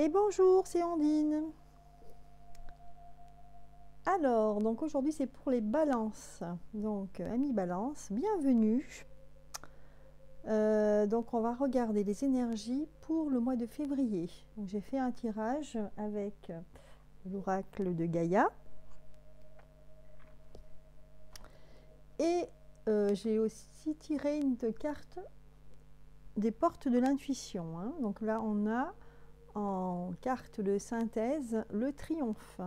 Et bonjour, c'est Ondine. Alors, donc aujourd'hui c'est pour les balances. Donc, amis balance, bienvenue. Donc on va regarder les énergies pour le mois de février. Donc j'ai fait un tirage avec l'oracle de Gaïa. Et j'ai aussi tiré une carte des portes de l'intuition, hein. Donc là on a en carte de synthèse le triomphe.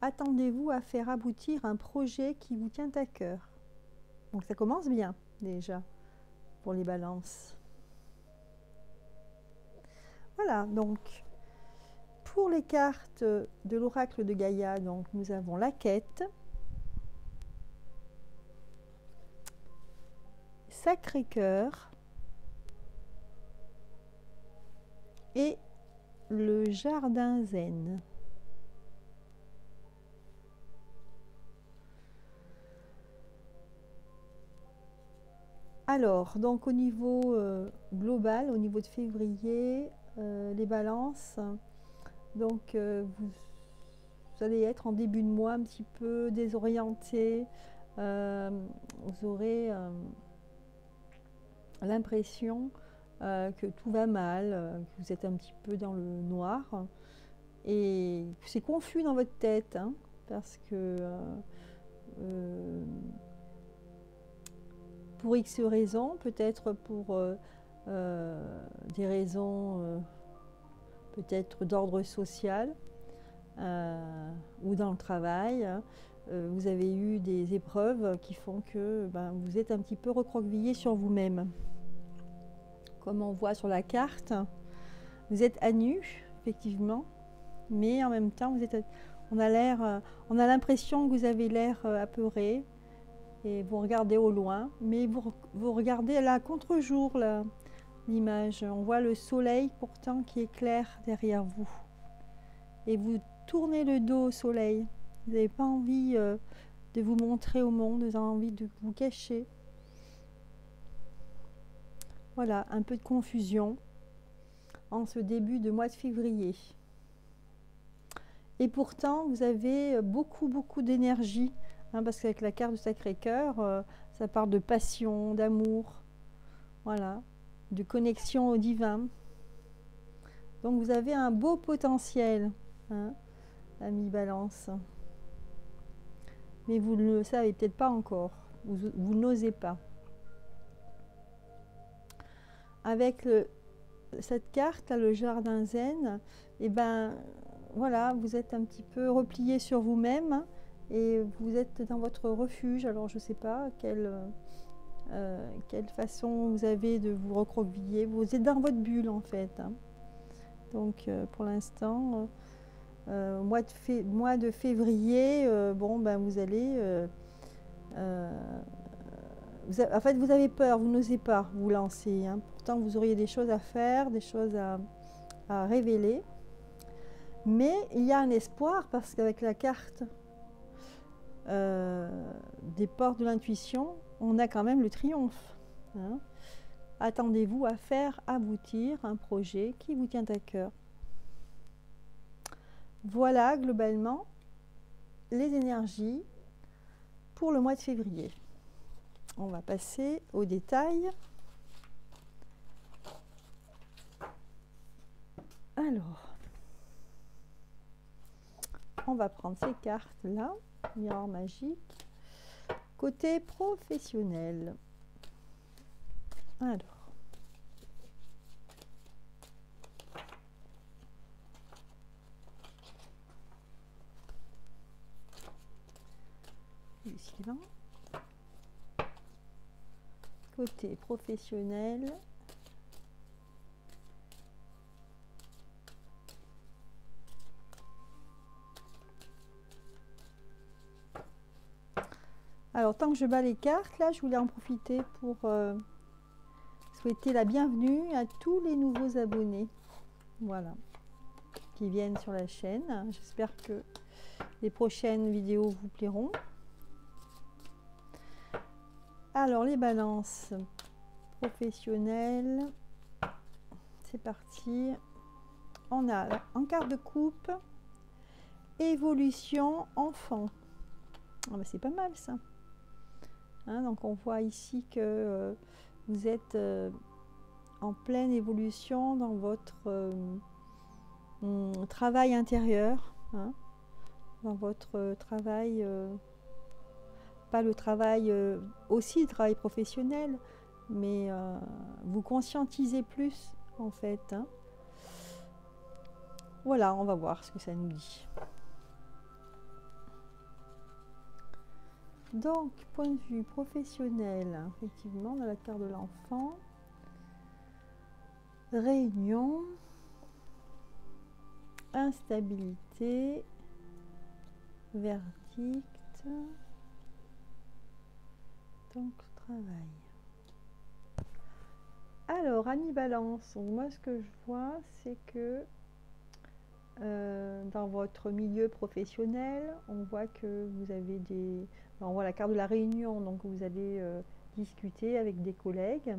Attendez-vous à faire aboutir un projet qui vous tient à cœur. Donc ça commence bien déjà pour les balances. Voilà, donc pour les cartes de l'oracle de Gaïa, donc nous avons la quête, Sacré-Cœur et le jardin zen. Alors, donc au niveau global, au niveau de février, les balances, donc vous allez être en début de mois un petit peu désorienté, vous aurez l'impression que tout va mal, que vous êtes un petit peu dans le noir et c'est confus dans votre tête, hein, parce que pour X raisons, peut-être pour des raisons peut-être d'ordre social ou dans le travail, vous avez eu des épreuves qui font que vous êtes un petit peu recroquevillé sur vous-même. Comme on voit sur la carte, vous êtes à nu, effectivement, mais en même temps, on a l'impression que vous avez l'air apeuré et vous regardez au loin, mais vous regardez là à contre-jour l'image. On voit le soleil pourtant qui éclaire derrière vous. Et vous tournez le dos au soleil. Vous n'avez pas envie de vous montrer au monde, vous avez envie de vous cacher. Voilà, un peu de confusion en ce début de mois de février. Et pourtant, vous avez beaucoup d'énergie, hein, parce qu'avec la carte du Sacré-Cœur, ça parle de passion, d'amour, voilà, de connexion au divin. Donc vous avez un beau potentiel, hein, ami Balance. Mais vous ne le savez peut-être pas encore, vous n'osez pas. Avec cette carte, là, le jardin zen, et voilà, vous êtes un petit peu replié sur vous-même et vous êtes dans votre refuge. Alors je ne sais pas quelle façon vous avez de vous recroqueviller. Vous êtes dans votre bulle en fait, hein. Donc pour l'instant, mois de février, vous allez en fait, vous avez peur, vous n'osez pas vous lancer, hein. Pourtant, vous auriez des choses à faire, des choses à révéler. Mais il y a un espoir parce qu'avec la carte des portes de l'intuition, on a quand même le triomphe, hein. Attendez-vous à faire aboutir un projet qui vous tient à cœur. Voilà globalement les énergies pour le mois de février. On va passer aux détails. Alors, on va prendre ces cartes-là, miroir magique, côté professionnel. Alors, le suivant. Côté professionnel. Alors, tant que je bats les cartes, là, je voulais en profiter pour souhaiter la bienvenue à tous les nouveaux abonnés, voilà, qui viennent sur la chaîne. J'espère que les prochaines vidéos vous plairont. Alors, les balances professionnelles, c'est parti. on a en carte de coupe, évolution enfant. Ah ben, c'est pas mal ça. Hein, donc on voit ici que vous êtes en pleine évolution dans votre travail intérieur, hein, dans votre travail, pas le travail, aussi le travail professionnel, mais vous conscientisez plus en fait. Hein. Voilà, on va voir ce que ça nous dit. Donc, point de vue professionnel, effectivement, dans la carte de l'enfant, réunion, instabilité, verdict, donc travail. Alors, Ami Balance, moi ce que je vois, c'est que dans votre milieu professionnel, on voit que vous avez des... On voit la carte de la réunion, donc vous allez discuter avec des collègues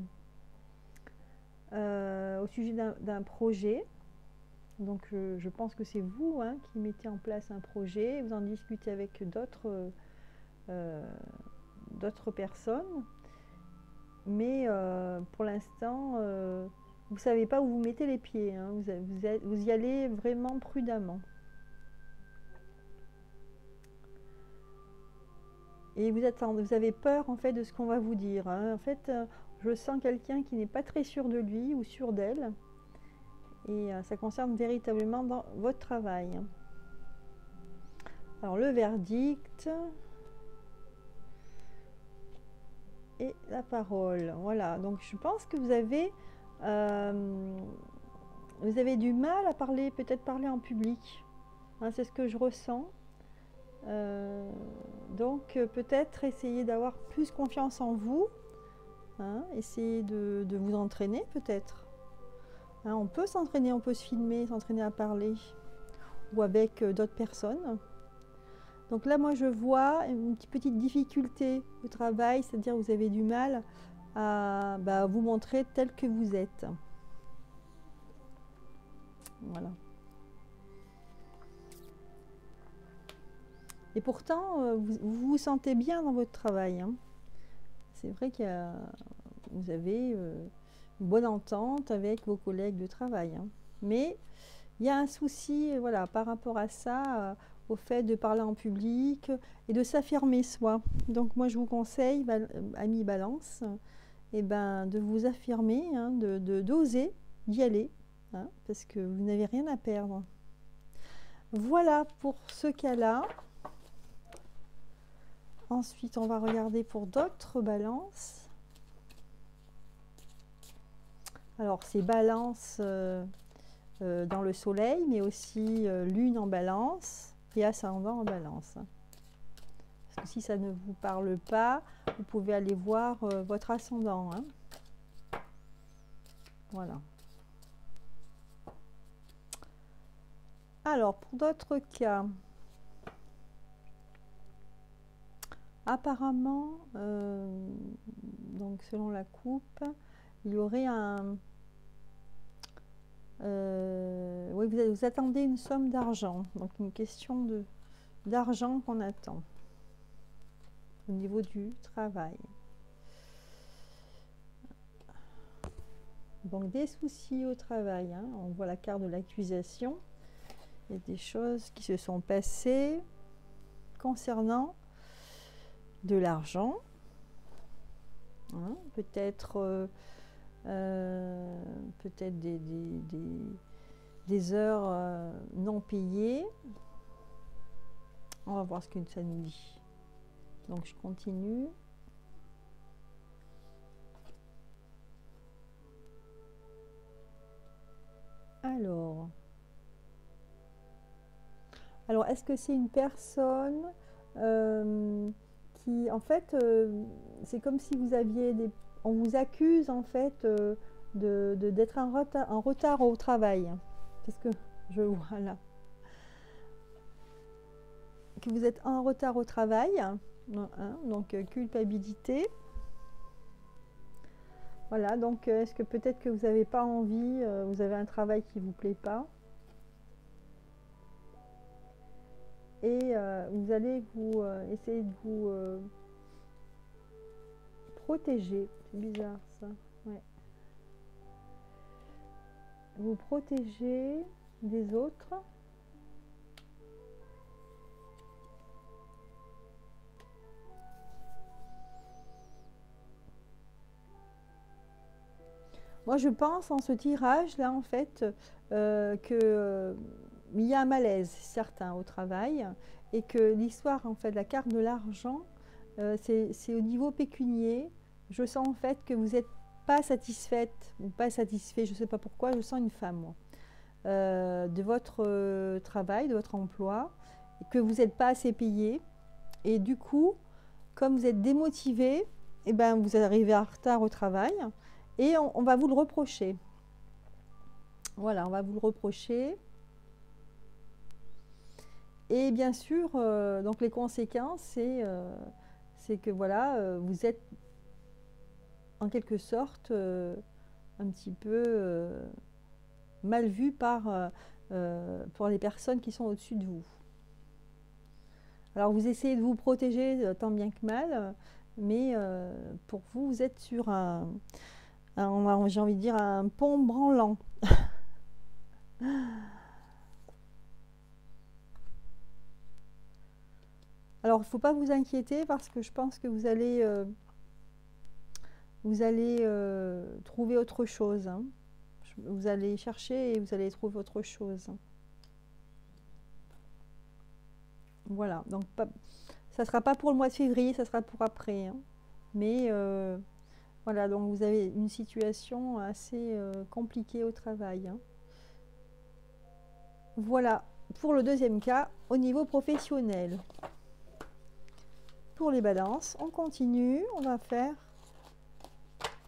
au sujet d'un projet. Donc je pense que c'est vous hein, qui mettez en place un projet, vous en discutez avec d'autres personnes, mais pour l'instant, vous ne savez pas où vous mettez les pieds, hein. Vous y allez vraiment prudemment. Et vous avez peur en fait de ce qu'on va vous dire. Hein. En fait, je sens quelqu'un qui n'est pas très sûr de lui ou sûr d'elle. Et ça concerne véritablement dans votre travail. Alors le verdict et la parole. Voilà, donc je pense que vous avez du mal à parler, peut-être parler en public. Hein, c'est ce que je ressens. Donc peut-être essayer d'avoir plus confiance en vous. Hein, essayez de vous entraîner peut-être. Hein, on peut s'entraîner, on peut se filmer, s'entraîner à parler ou avec d'autres personnes. Donc là, moi, je vois une petite difficulté au travail, c'est-à-dire vous avez du mal à vous montrer tel que vous êtes. Voilà. Et pourtant, vous vous sentez bien dans votre travail. Hein. C'est vrai que vous avez une bonne entente avec vos collègues de travail. Hein. Mais il y a un souci voilà, par rapport à ça, au fait de parler en public et de s'affirmer soi. Donc moi, je vous conseille, Ami Balance, de vous affirmer, hein, d'oser d'y aller, hein, parce que vous n'avez rien à perdre. Voilà pour ce cas-là. Ensuite, on va regarder pour d'autres balances. Alors, c'est balance dans le soleil, mais aussi lune en balance et ascendant en balance. Parce que si ça ne vous parle pas, vous pouvez aller voir votre ascendant. Hein. Voilà. Alors, pour d'autres cas, apparemment, donc selon la coupe, il y aurait un... oui, vous attendez une somme d'argent, donc une question d'argent qu'on attend au niveau du travail. Donc des soucis au travail, hein. On voit la carte de l'accusation. Il y a des choses qui se sont passées concernant de l'argent, hein. Peut-être des heures non payées. On va voir ce que ça nous dit. Donc je continue. Alors est-ce que c'est une personne qui, en fait, c'est comme si vous aviez on vous accuse en fait d'être en retard au travail. Parce que je vois là que vous êtes en retard au travail, hein, donc culpabilité. Voilà, donc est-ce que peut-être que vous n'avez pas envie, vous avez un travail qui ne vous plaît pas, et vous allez vous essayer de vous protéger. C'est bizarre ça. Ouais. Vous protéger des autres. Moi, je pense en ce tirage-là, en fait, que il y a un malaise certain au travail et que l'histoire, en fait, de la carte de l'argent, c'est au niveau pécunier. Je sens en fait que vous n'êtes pas satisfaite ou pas satisfait, je ne sais pas pourquoi, je sens une femme, moi, de votre travail, de votre emploi, et que vous n'êtes pas assez payé. Et du coup, comme vous êtes démotivé, eh ben, vous arrivez en retard au travail et on va vous le reprocher. Voilà, on va vous le reprocher. Et bien sûr, donc les conséquences, c'est que voilà, vous êtes en quelque sorte un petit peu mal vu pour les personnes qui sont au-dessus de vous. Alors vous essayez de vous protéger tant bien que mal, mais pour vous, vous êtes sur j'ai envie de dire, un pont branlant. Alors, il ne faut pas vous inquiéter parce que je pense que vous allez trouver autre chose. Hein. Vous allez chercher et vous allez trouver autre chose. Voilà, donc ça ne sera pas pour le mois de février, ça sera pour après. Hein. Mais voilà, donc vous avez une situation assez compliquée au travail. Hein. Voilà, pour le deuxième cas, au niveau professionnel. Pour les balances, on continue, on va faire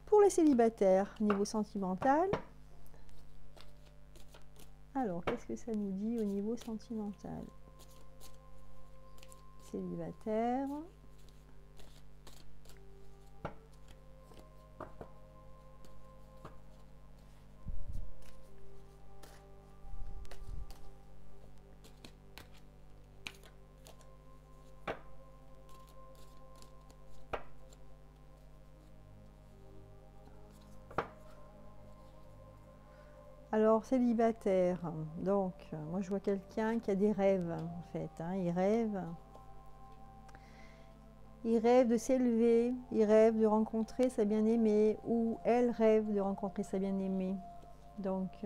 pour les célibataires, niveau sentimental. Alors, qu'est-ce que ça nous dit au niveau sentimental? Célibataire. Alors, célibataire, donc, moi je vois quelqu'un qui a des rêves, en fait. Hein, il rêve de s'élever, il rêve de rencontrer sa bien-aimée, ou elle rêve de rencontrer sa bien-aimée. Donc,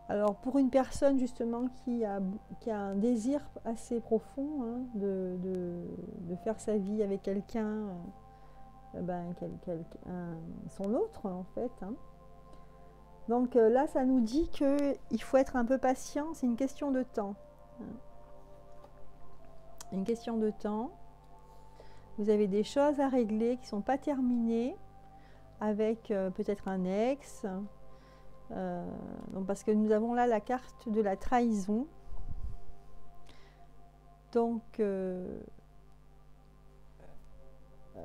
alors pour une personne justement qui a un désir assez profond hein, de faire sa vie avec quelqu'un, son autre en fait. Hein. Donc là, ça nous dit qu'il faut être un peu patient, c'est une question de temps. Une question de temps. Vous avez des choses à régler qui ne sont pas terminées avec peut-être un ex. Donc parce que nous avons là la carte de la trahison. Donc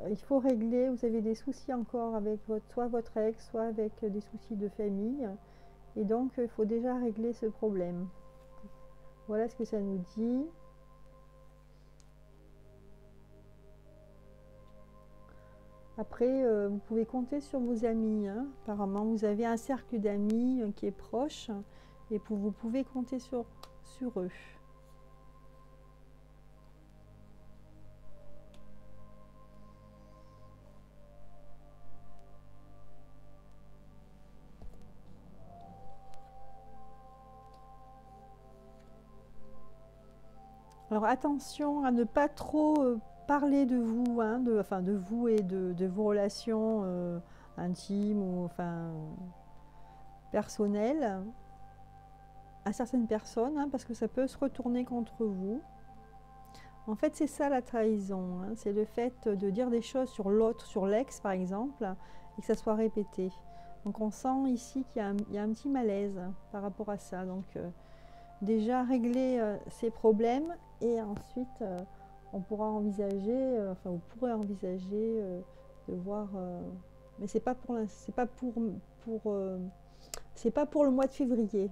il faut régler, vous avez des soucis encore avec soit votre ex, soit avec des soucis de famille. Et donc, il faut déjà régler ce problème. Voilà ce que ça nous dit. Après, vous pouvez compter sur vos amis. Hein. Apparemment, vous avez un cercle d'amis qui est proche et vous pouvez compter sur eux. Alors attention à ne pas trop parler de vous, hein, de vous et de vos relations intimes ou personnelles à certaines personnes, hein, parce que ça peut se retourner contre vous. En fait, c'est ça la trahison, hein, c'est le fait de dire des choses sur l'autre, sur l'ex par exemple, et que ça soit répété. Donc on sent ici qu'il y a un petit malaise par rapport à ça. Donc déjà régler ces problèmes et ensuite on pourra envisager, vous pourrez envisager de voir, mais c'est pas pour le mois de février.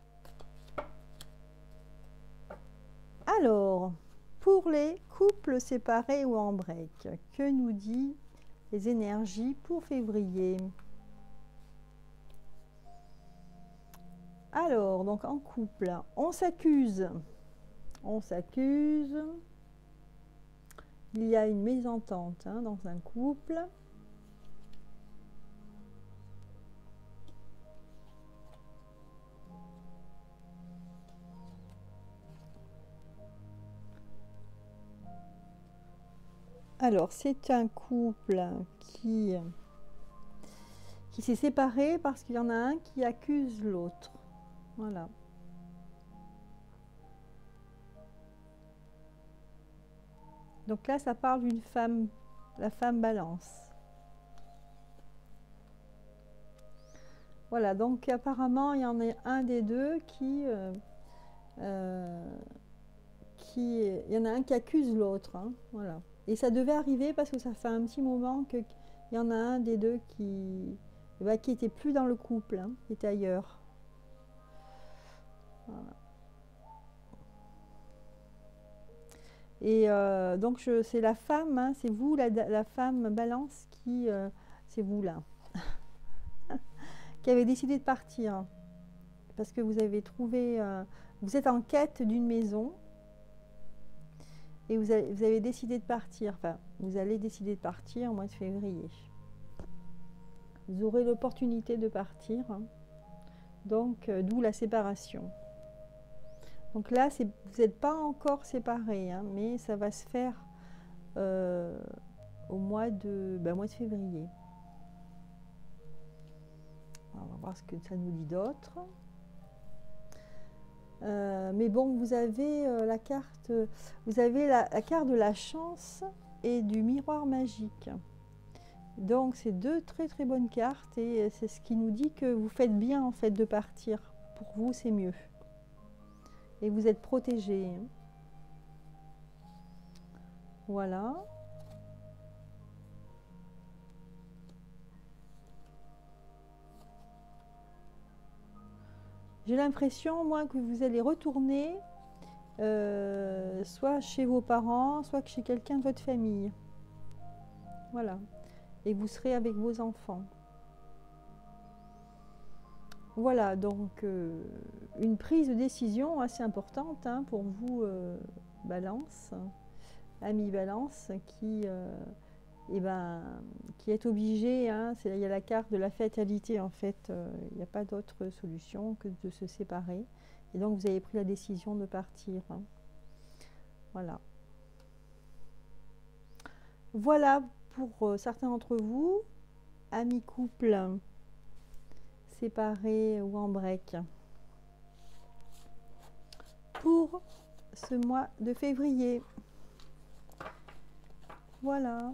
Alors, pour les couples séparés ou en break, que nous dit les énergies pour février? Alors, donc en couple, on s'accuse. On s'accuse. Il y a une mésentente dans un couple. Alors, c'est un couple qui s'est séparé parce qu'il y en a un qui accuse l'autre. Voilà. Donc là, ça parle d'une femme, la femme Balance. Voilà, donc apparemment, il y en a un des deux qui il y en a un qui accuse l'autre. Voilà. Et ça devait arriver parce que ça fait un petit moment qu'il y en a un des deux qui était plus dans le couple, qui était ailleurs. Voilà. Et donc c'est la femme, c'est vous, la femme Balance, qui c'est vous là, qui avez décidé de partir parce que vous avez trouvé, vous êtes en quête d'une maison. Et vous avez décidé de partir, enfin, vous allez décider de partir au mois de février. Vous aurez l'opportunité de partir, donc d'où la séparation. Donc là, vous n'êtes pas encore séparés, mais ça va se faire au mois de février. Alors, on va voir ce que ça nous dit d'autre. Mais bon, vous avez la carte de la chance et du miroir magique. Donc c'est deux très très bonnes cartes et c'est ce qui nous dit que vous faites bien en fait de partir. Pour vous, c'est mieux. Et vous êtes protégé. Voilà. J'ai l'impression, moi, que vous allez retourner soit chez vos parents, soit chez quelqu'un de votre famille. Voilà. Et vous serez avec vos enfants. Voilà, donc une prise de décision assez importante pour vous, Balance, ami Balance, qui est obligé, il y a la carte de la fatalité en fait, il n'y a pas d'autre solution que de se séparer. Et donc vous avez pris la décision de partir. Voilà. Voilà pour certains d'entre vous, amis couple, séparés ou en break. Pour ce mois de février. Voilà.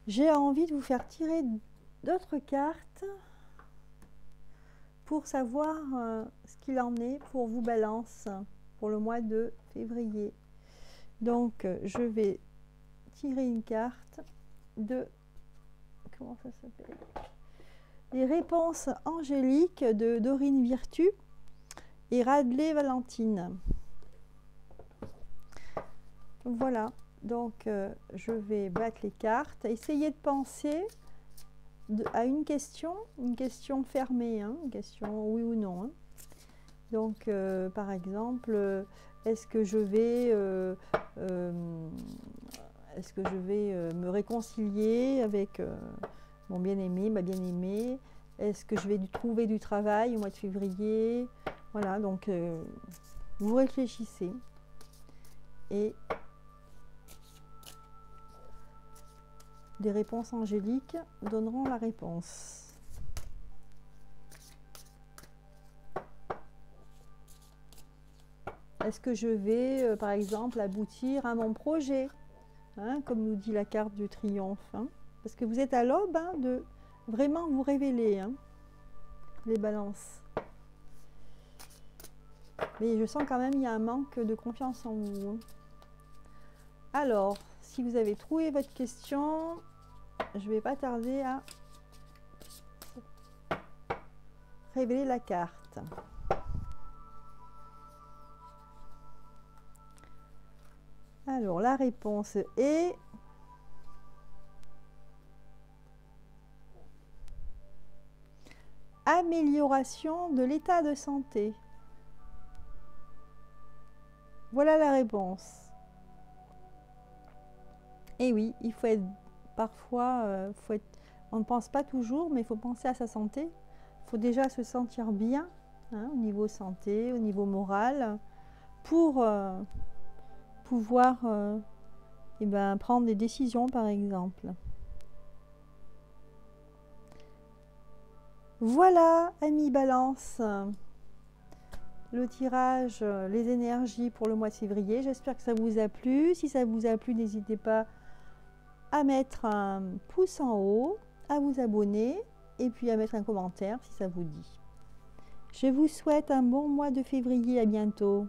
J'ai envie de vous faire tirer d'autres cartes pour savoir ce qu'il en est pour vous Balance pour le mois de février. Donc je vais tirer une carte de, comment ça s'appelle, les réponses angéliques de Dorine Virtue et Radley Valentine. Voilà, donc je vais battre les cartes. Essayez de penser à une question fermée, une question oui ou non. Donc, par exemple, est-ce que je vais me réconcilier avec mon bien-aimé, ma bien-aimée? Est-ce que je vais trouver du travail au mois de février? Voilà, donc vous réfléchissez et des réponses angéliques donneront la réponse. Est-ce que je vais, par exemple, aboutir à mon projet, comme nous dit la carte du triomphe, parce que vous êtes à l'aube de vraiment vous révéler, les balances. Mais je sens quand même qu'il y a un manque de confiance en vous. Alors, si vous avez trouvé votre question, je ne vais pas tarder à révéler la carte. Alors, la réponse est amélioration de l'état de santé. Voilà la réponse. Et oui, il faut être parfois, on ne pense pas toujours, mais il faut penser à sa santé. Il faut déjà se sentir bien, hein, au niveau santé, au niveau moral, pour pouvoir prendre des décisions, par exemple. Voilà, amis Balance, le tirage, les énergies pour le mois de février. J'espère que ça vous a plu. Si ça vous a plu, n'hésitez pas à mettre un pouce en haut, à vous abonner et puis à mettre un commentaire si ça vous dit. Je vous souhaite un bon mois de février. À bientôt.